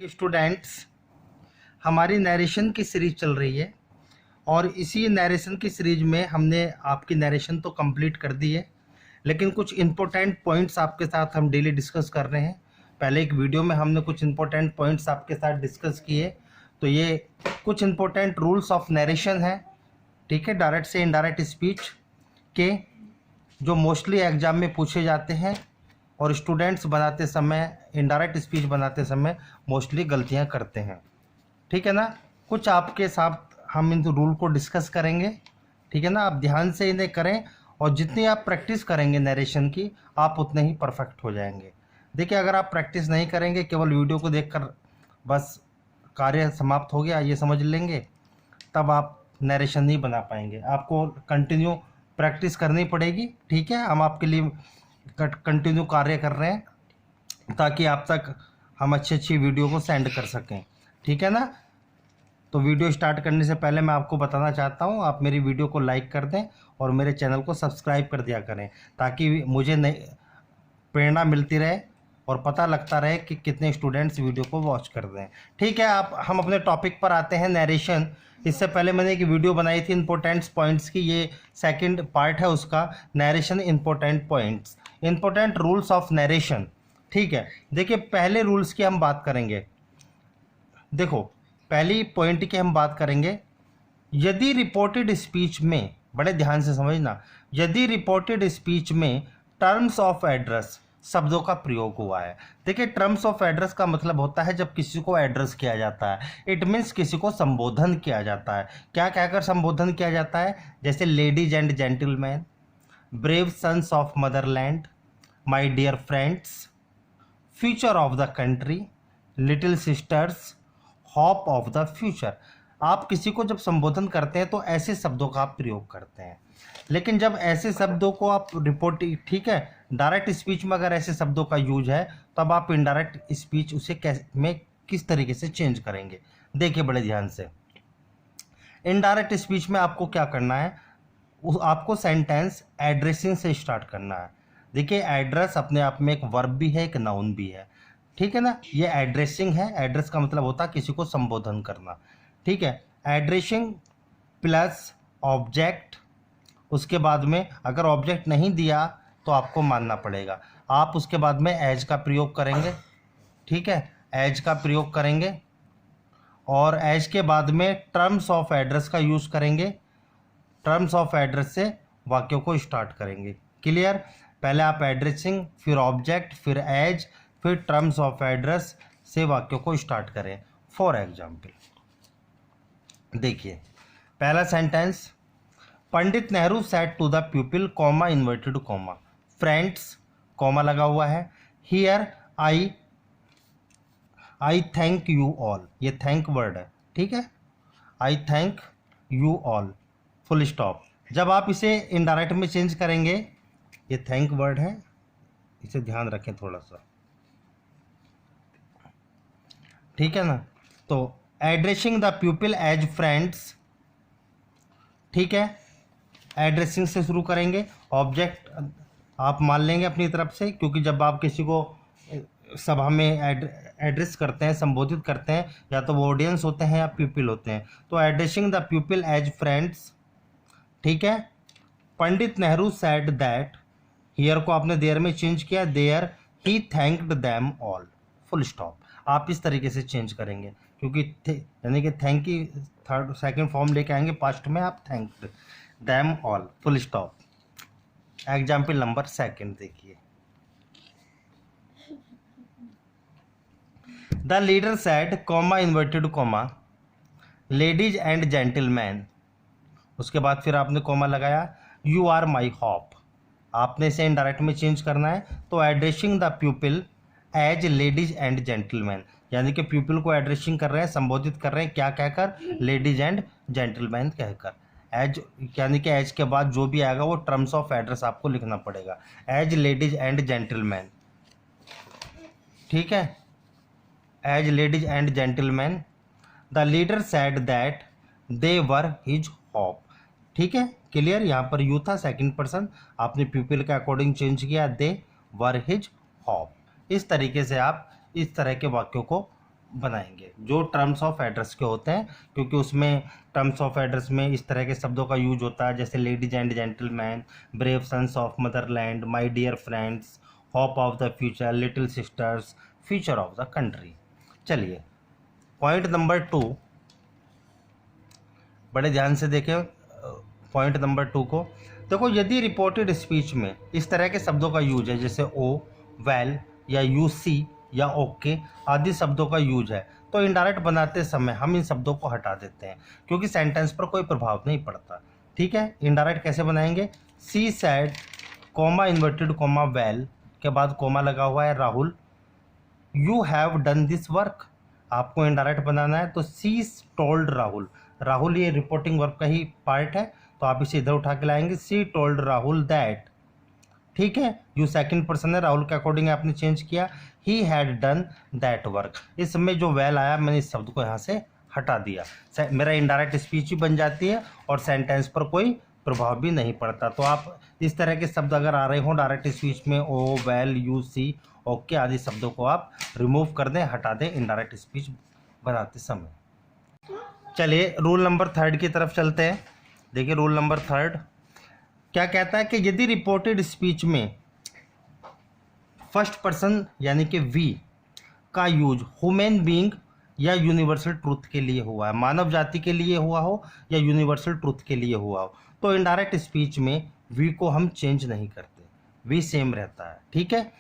Students, हमारी narration की series चल रही है और इसी नरेशन की सीरीज में हमने आपकी नरेशन तो कंप्लीट कर दी है, लेकिन कुछ इम्पोर्टेंट पॉइंट्स आपके साथ हम डेली डिस्कस कर रहे हैं। पहले एक वीडियो में हमने कुछ इम्पोर्टेंट पॉइंट्स आपके साथ डिस्कस किए, तो ये कुछ इम्पोर्टेंट रूल्स ऑफ नरेशन है, ठीक है, डायरेक्ट से इनडायरेक्ट स्पीच के, जो मोस्टली एग्जाम में पूछे जाते हैं और स्टूडेंट्स बनाते समय, इनडायरेक्ट स्पीच बनाते समय मोस्टली गलतियां करते हैं, ठीक है ना। कुछ आपके साथ हम इन रूल को डिस्कस करेंगे, ठीक है ना। आप ध्यान से इन्हें करें और जितनी आप प्रैक्टिस करेंगे नरेशन की, आप उतने ही परफेक्ट हो जाएंगे। देखिए, अगर आप प्रैक्टिस नहीं करेंगे, केवल वीडियो को देखकर बस कार्य समाप्त हो गया ये समझ लेंगे, तब आप नरेशन नहीं बना पाएंगे। आपको कंटिन्यू प्रैक्टिस करनी पड़ेगी, ठीक है। हम आपके लिए कंटिन्यू कार्य कर रहे हैं ताकि आप तक हम अच्छी वीडियो को सेंड कर सकें, ठीक है ना। तो वीडियो स्टार्ट करने से पहले मैं आपको बताना चाहता हूं, आप मेरी वीडियो को लाइक कर दें और मेरे चैनल को सब्सक्राइब कर दिया करें, ताकि मुझे प्रेरणा मिलती रहे और पता लगता रहे कि कितने स्टूडेंट्स वीडियो को वॉच कर रहे हैं, ठीक है। हम अपने टॉपिक पर आते हैं, नरेशन। इससे पहले मैंने एक वीडियो बनाई थी इंपॉर्टेंट पॉइंट्स की, ये सेकंड पार्ट है उसका, narration important points, important rules of narration, ठीक है। देखिए, पहले रूल्स की हम बात करेंगे। देखो, पहली पॉइंट की हम बात करेंगे, यदि रिपोर्टेड स्पीच में, बड़े ध्यान से समझना, यदि रिपोर्टेड स्पीच में टर्म्स ऑफ एड्रेस शब्दों का प्रयोग हुआ है। देखिए, टर्म्स ऑफ एड्रेस का मतलब होता है जब किसी को एड्रेस किया जाता है, इट मीन्स किसी को संबोधन किया जाता है। क्या कहकर संबोधन किया जाता है? जैसे ladies and gentlemen, brave sons of motherland, my dear friends, future of the country, little sisters, hope of the future. आप किसी को जब संबोधन करते हैं तो ऐसे शब्दों का आप प्रयोग करते हैं, लेकिन जब ऐसे शब्दों को आप रिपोर्ट, ठीक है, डायरेक्ट स्पीच में अगर ऐसे शब्दों का यूज है, तब आप इनडायरेक्ट स्पीच उसे किस तरीके से चेंज करेंगे। देखिए बड़े ध्यान से, इनडायरेक्ट स्पीच में आपको क्या करना है, आपको सेंटेंस एड्रेसिंग से स्टार्ट करना है। देखिए, एड्रेस अपने आप में एक वर्ब भी है, एक नाउन भी है, ठीक है ना। ये एड्रेसिंग है, एड्रेस का मतलब होता है किसी को संबोधन करना, ठीक है। एड्रेसिंग प्लस ऑब्जेक्ट, उसके बाद में अगर ऑब्जेक्ट नहीं दिया तो आपको मानना पड़ेगा, आप उसके बाद में एज का प्रयोग करेंगे, ठीक है, एज का प्रयोग करेंगे, और एज के बाद में टर्म्स ऑफ एड्रेस का यूज करेंगे। टर्म्स ऑफ एड्रेस से वाक्यों को स्टार्ट करेंगे। क्लियर? पहले आप एड्रेसिंग, फिर ऑब्जेक्ट, फिर एज, फिर टर्म्स ऑफ एड्रेस से वाक्यों को स्टार्ट करें। फॉर एग्जाम्पल, देखिए पहला sentence, Pandit Nehru said to the people, comma inverted comma, friends, comma लगा हुआ है, here I thank you all, ये थैंक वर्ड है, ठीक है, I thank you all, full stop. जब आप इसे इनडायरेक्ट में चेंज करेंगे, ये थैंक वर्ड है, इसे ध्यान रखें थोड़ा सा, ठीक है ना। तो addressing the people as friends, ठीक है, एड्रेसिंग से शुरू करेंगे। ऑब्जेक्ट आप मान लेंगे अपनी तरफ से, क्योंकि जब आप किसी को सभा में एड्रेस करते हैं, संबोधित करते हैं, या तो वो ऑडियंस होते हैं या पीपल होते हैं, तो addressing the people as friends, ठीक है। Pandit Nehru said that, here को आपने देयर में चेंज किया, देयर ही thanked them all, full stop. आप इस तरीके से चेंज करेंगे, क्योंकि यानी कि थैंक की थर्ड सेकंड फॉर्म लेके आएंगे, पास्ट में आप thanked them all, full stop. Example number second देखिए, the leader said, comma inverted comma, ladies and gentleman, उसके बाद फिर आपने कॉमा लगाया, यू आर माई होप। आपने इसे इनडायरेक्ट में चेंज करना है, तो addressing the people as ladies and gentlemen, यानी कि पीपल को एड्रेसिंग कर रहे हैं, संबोधित कर रहे हैं, क्या कहकर? लेडीज एंड जेंटलमैन कहकर। एज यानी कि एज के बाद जो भी आएगा वो टर्म्स ऑफ एड्रेस आपको लिखना पड़ेगा, एज लेडीज एंड जेंटलमैन, ठीक है, as ladies and gentlemen. The leader said that they were his hope, ठीक है, क्लियर। यहाँ पर यू था, सेकंड पर्सन, आपने पीपल के अकॉर्डिंग चेंज किया, दे वर हिज होप। इस तरीके से आप इस तरह के वाक्यों को बनाएंगे जो टर्म्स ऑफ एड्रेस के होते हैं, क्योंकि उसमें टर्म्स ऑफ एड्रेस में इस तरह के शब्दों का यूज होता है, जैसे ladies and gentlemen, brave sons of motherland, my dear friends, hope of the future, little sisters, future of the country. चलिए पॉइंट नंबर 2, बड़े ध्यान से देखें पॉइंट नंबर 2 को। देखो, यदि रिपोर्टेड स्पीच में इस तरह के शब्दों का यूज है, जैसे ओ, वेल या यू सी या ओके आदि शब्दों का यूज है, तो इनडायरेक्ट बनाते समय हम इन शब्दों को हटा देते हैं, क्योंकि सेंटेंस पर कोई प्रभाव नहीं पड़ता। ठीक है, इनडायरेक्ट कैसे बनाएंगे? She said, comma inverted comma well के बाद कॉमा लगा हुआ है Rahul, you have done this work, आपको इनडायरेक्ट बनाना है, तो सी टोल्ड राहुल, राहुल ये रिपोर्टिंग वर्क का ही पार्ट है, तो आप इसे इधर उठा के लाएंगे, सी टोल्ड राहुल दैट। ठीक है, यू सेकंड पर्सन है, राहुल के अकॉर्डिंग आपने चेंज किया, he had done that work. इसमें जो वेल आया मैंने इस शब्द को यहाँ से हटा दिया, मेरा इनडायरेक्ट स्पीच भी बन जाती है और सेंटेंस पर कोई प्रभाव भी नहीं पड़ता। तो आप इस तरह के शब्द अगर आ रहे हो डायरेक्ट स्पीच में, ओ, वेल, यू, सी, ओके आदि शब्दों को आप रिमूव कर दें, हटा दें इनडायरेक्ट स्पीच बनाते समय। चलिए रूल नंबर 3 की तरफ चलते हैं। देखिए रूल नंबर 3 क्या कहता है कि यदि रिपोर्टेड स्पीच में फर्स्ट पर्सन यानी कि वी का यूज ह्यूमन बीइंग या यूनिवर्सल ट्रूथ के लिए हुआ है, मानव जाति के लिए हुआ हो या यूनिवर्सल ट्रूथ के लिए हुआ हो, तो इनडायरेक्ट स्पीच में वी को हम चेंज नहीं करते, वी सेम रहता है। ठीक है,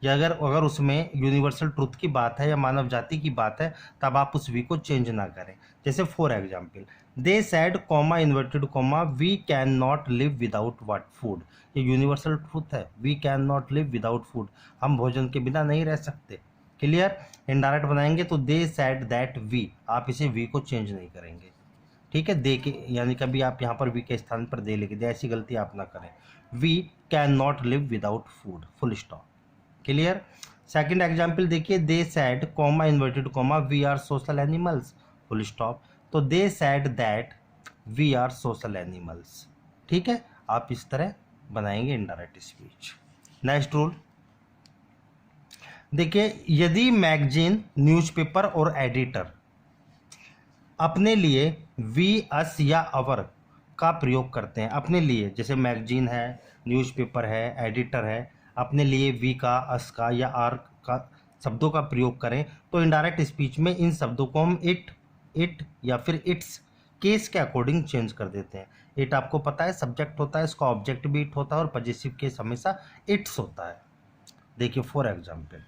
या अगर उसमें यूनिवर्सल ट्रूथ की बात है या मानव जाति की बात है, तब आप उस वी को चेंज ना करें। जैसे for example, they said comma inverted comma we can not live without what food, ये यूनिवर्सल ट्रूथ है, we can not live without food, हम भोजन के बिना नहीं रह सकते। क्लियर, इनडायरेक्ट बनाएंगे तो दे सैड दैट वी, आप इसे वी को चेंज नहीं करेंगे। ठीक है, दे के यानी कभी आप यहाँ पर वी के स्थान पर दे लिख दे, ऐसी गलती आप ना करें। We can not live without food, full stop. Clear, second example देखिए, they said comma inverted comma we are social animals, full stop, तो they said that we are social animals. ठीक है, आप इस तरह बनाएंगे इनडायरेक्ट स्पीच। नेक्स्ट रूल देखिए, यदि मैगजीन, न्यूज़पेपर और एडिटर अपने लिए वी, अस या अवर का प्रयोग करते हैं, अपने लिए जैसे मैगजीन है, न्यूज़पेपर है, एडिटर है, अपने लिए वी का, अस का या आर का शब्दों का प्रयोग करें, तो इनडायरेक्ट स्पीच में इन शब्दों को हम इट या फिर इट्स केस के अकॉर्डिंग चेंज कर देते हैं। इट आपको पता है सब्जेक्ट होता है, इसका ऑब्जेक्ट भी इट होता है और पॉजिटिव केस हमेशा इट्स होता है। देखिए for example,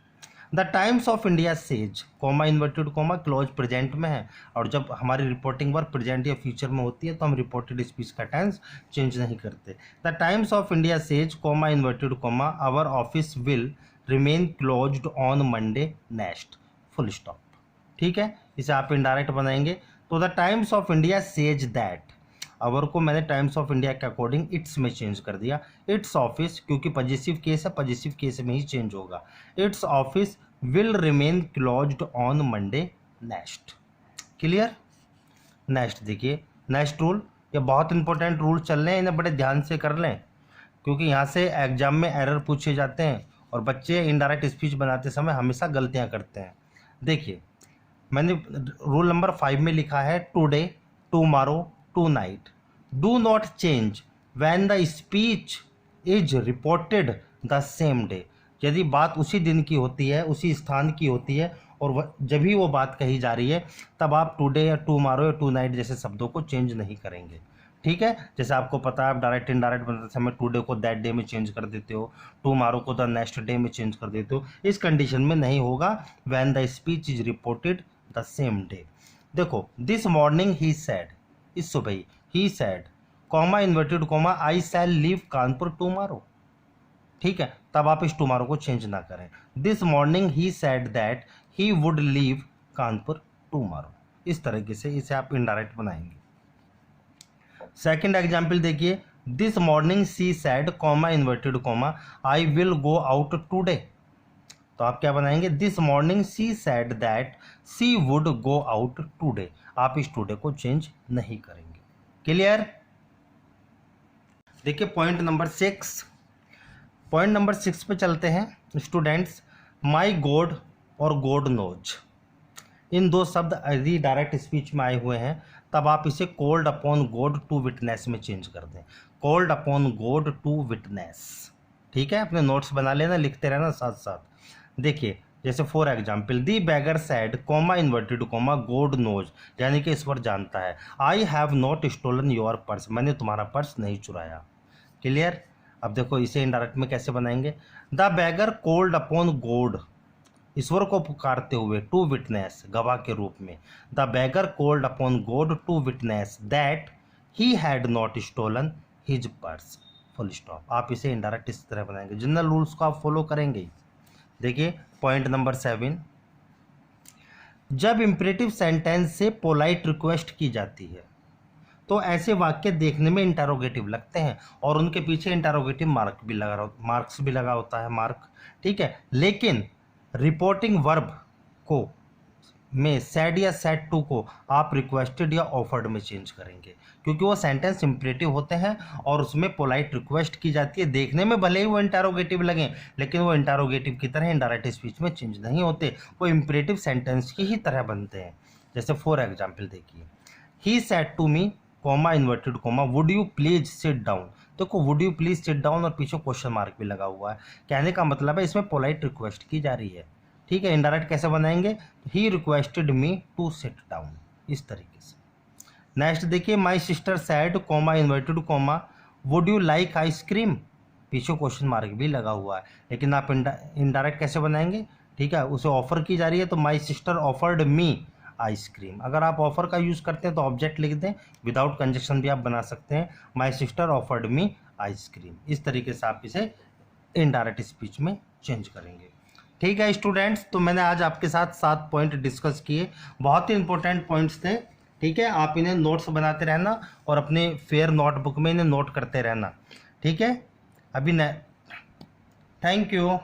the Times of India says, comma inverted comma close present में है, और जब हमारी रिपोर्टिंग वर्क प्रेजेंट या फ्यूचर में होती है तो हम रिपोर्टेड स्पीच का टेंस चेंज नहीं करते। The Times of India says comma inverted comma our office will remain closed on Monday next, full stop. ठीक है, इसे आप इनडायरेक्ट बनाएंगे, तो the Times of India says that, अवर को मैंने टाइम्स ऑफ इंडिया के अकॉर्डिंग इट्स में चेंज कर दिया, इट्स ऑफिस, क्योंकि पॉजिटिव केस है, पॉजिटिव केस में ही चेंज होगा, it's office will remain closed on Monday next. Clear, next देखिए, नेक्स्ट रूल, ये बहुत इंपॉर्टेंट रूल चल रहे हैं, इन्हें बड़े ध्यान से कर लें, क्योंकि यहाँ से एग्जाम में एरर पूछे जाते हैं और बच्चे इनडायरेक्ट स्पीच बनाते समय हमेशा गलतियाँ करते हैं। देखिए मैंने रूल नंबर 5 में लिखा है, today, tomorrow, tonight, do not change when the speech is reported the same day, यदि बात उसी दिन की होती है, उसी स्थान की होती है और जब भी वो बात कही जा रही है, तब आप टुडे या टुमारो या टू नाइट जैसे शब्दों को चेंज नहीं करेंगे। ठीक है, जैसे आपको पता है आप डायरेक्ट इनडायरेक्ट बनाते समय टुडे को दैट डे में चेंज कर देते हो, टुमारो को द नेक्स्ट डे में चेंज कर देते हो, इस कंडीशन में नहीं होगा, when the speech is reported the same day. देखो, दिस मॉर्निंग ही सैड, इस सुबह ही सैड, कॉमा इन्वर्टेड कॉमा आई शैल लीव कानपुर टुमारो। ठीक है, तब आप इस टुमारो को चेंज ना करें, this morning he said that he would leave Kanpur tomorrow, इस तरीके से इसे आप इनडायरेक्ट बनाएंगे। सेकंड एग्जाम्पल देखिए, this morning she said comma inverted comma I will go out today, तो आप क्या बनाएंगे, this morning she said that she would go out today, आप इस टुडे को चेंज नहीं करेंगे। क्लियर, देखिए पॉइंट नंबर 6, पॉइंट नंबर 6 पे चलते हैं स्टूडेंट्स। माई गॉड और गॉड नोज, इन दो शब्द यदि डायरेक्ट स्पीच में आए हुए हैं तब आप इसे called upon God to witness में चेंज कर दें, called upon God to witness. ठीक है, अपने नोट्स बना लेना, लिखते रहना साथ साथ। देखिए जैसे for example, the beggar said comma inverted comma God knows, यानी कि ईश्वर जानता है, I have not stolen your purse, मैंने तुम्हारा पर्स नहीं चुराया। क्लियर। अब देखो इसे इनडायरेक्ट में कैसे बनाएंगे, the beggar called upon God, ईश्वर को पुकारते हुए, टू विटनेस, गवाह के रूप में, the beggar called upon God to witness that he had not stolen his purse, full stop. आप इसे इनडायरेक्ट इस तरह बनाएंगे, जनरल रूल्स को आप फॉलो करेंगे। देखिए पॉइंट नंबर 7, जब इंपरेटिव सेंटेंस से पोलाइट रिक्वेस्ट की जाती है तो ऐसे वाक्य देखने में इंटरोगेटिव लगते हैं और उनके पीछे इंटरोगेटिव मार्क्स भी लगा होता है, मार्क। ठीक है, लेकिन रिपोर्टिंग वर्ब को में सैड या सैड टू को आप रिक्वेस्टेड या ऑफर्ड में चेंज करेंगे, क्योंकि वो सेंटेंस इंपरेटिव होते हैं और उसमें पोलाइट रिक्वेस्ट की जाती है। देखने में भले ही वो इंटरोगेटिव लगें, लेकिन वो इंटरोगेटिव की तरह इनडायरेक्ट स्पीच में चेंज नहीं होते, वो इंपरेटिव सेंटेंस की ही तरह बनते हैं। जैसे फॉर एग्जाम्पल देखिए, he said to me comma inverted comma would you please sit down. देखो would you please sit down और पीछे क्वेश्चन मार्क भी लगा हुआ है, कहने का मतलब है इसमें पोलाइट रिक्वेस्ट की जा रही है। ठीक है, इनडायरेक्ट कैसे बनाएंगे, he requested me to sit down, इस तरीके से। नेक्स्ट देखिए, my sister said comma inverted comma would you like ice cream, पीछे क्वेश्चन मार्क भी लगा हुआ है, लेकिन आप इनडायरेक्ट कैसे बनाएंगे। ठीक है, उसे ऑफर की जा रही है तो my sister offered me ice cream. अगर आप ऑफर का यूज़ करते हैं तो ऑब्जेक्ट लिख दें, विदाउट कंजक्शन भी आप बना सकते हैं, my sister offered me ice cream. इस तरीके से आप इसे इनडायरेक्ट स्पीच में चेंज करेंगे। ठीक है स्टूडेंट्स, तो मैंने आज आपके साथ 7 पॉइंट डिस्कस किए, बहुत ही इंपॉर्टेंट पॉइंट्स थे। ठीक है, आप इन्हें नोट्स बनाते रहना और अपने फेयर नोटबुक में इन्हें नोट करते रहना। ठीक है, अभी न, थैंक यू।